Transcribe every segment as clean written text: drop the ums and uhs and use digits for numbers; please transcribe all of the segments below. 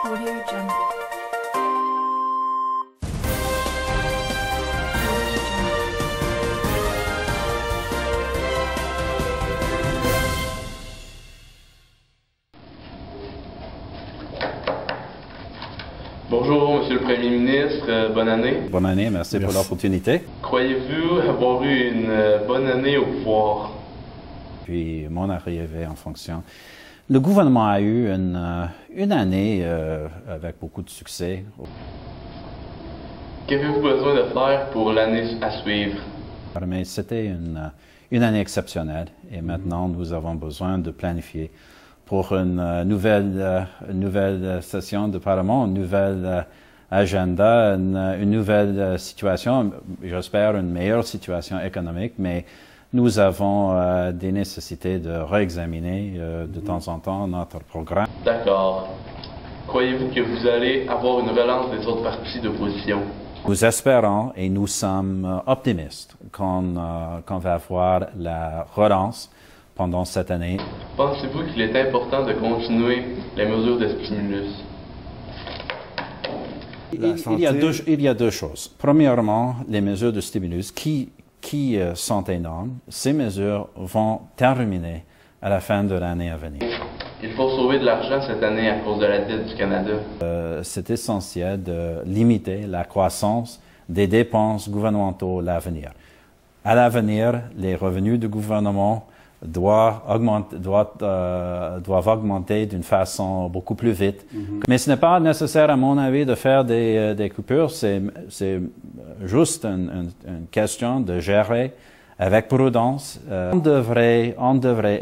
Audio Jungle. Bonjour, Monsieur le Premier ministre. Bonne année. Bonne année, merci pour l'opportunité. Croyez-vous avoir eu une bonne année au pouvoir? Puis mon arrivée en fonction. Le gouvernement a eu une année avec beaucoup de succès. Qu'avez-vous besoin de faire pour l'année à suivre? Mais c'était une année exceptionnelle et maintenant nous avons besoin de planifier pour une nouvelle session de Parlement, un nouvel agenda, une nouvelle situation, j'espère une meilleure situation économique, mais nous avons des nécessités de réexaminer de temps en temps notre programme. D'accord. Croyez-vous que vous allez avoir une relance des autres partis d'opposition? Nous espérons et nous sommes optimistes qu'on va avoir la relance pendant cette année. Pensez-vous qu'il est important de continuer les mesures de stimulus? Il y a deux choses. Premièrement, les mesures de stimulus qui sont énormes. Ces mesures vont terminer à la fin de l'année à venir. Il faut sauver de l'argent cette année à cause de la dette du Canada. C'est essentiel de limiter la croissance des dépenses gouvernementales à l'avenir. À l'avenir, les revenus du gouvernement doivent augmenter d'une façon beaucoup plus vite. Mais ce n'est pas nécessaire, à mon avis, de faire des coupures. C'est juste une question de gérer avec prudence. On devrait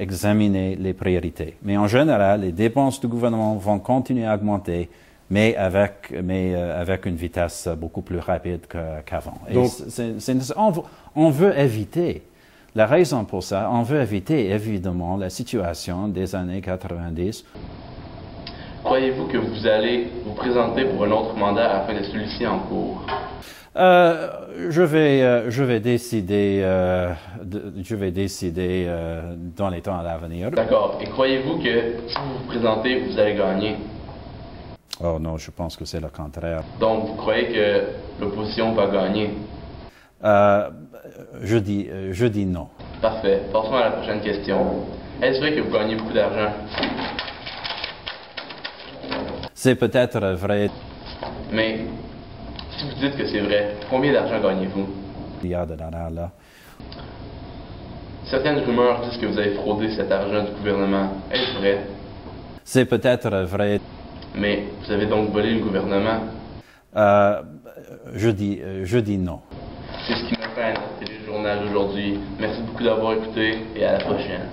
examiner les priorités. Mais en général, les dépenses du gouvernement vont continuer à augmenter, mais avec une vitesse beaucoup plus rapide qu'avant. On veut éviter. La raison pour ça, on veut éviter évidemment la situation des années 90. Croyez-vous que vous allez vous présenter pour un autre mandat afin de celui-ci en cours? Je vais décider dans les temps à venir. D'accord. Et croyez-vous que si vous vous présentez, vous allez gagner? Oh non, je pense que c'est le contraire. Donc, vous croyez que l'opposition va gagner? Je dis non. Parfait. Passons à la prochaine question. Est-ce vrai que vous gagnez beaucoup d'argent? C'est peut-être vrai. Mais si vous dites que c'est vrai, combien d'argent gagnez-vous? Milliards de dollars là. Certaines rumeurs disent que vous avez fraudé cet argent du gouvernement. Est-ce vrai? C'est peut-être vrai. Mais vous avez donc volé le gouvernement? Je dis non. C'est ce qui m'a fait à notre téléjournal aujourd'hui. Merci beaucoup d'avoir écouté et à la prochaine.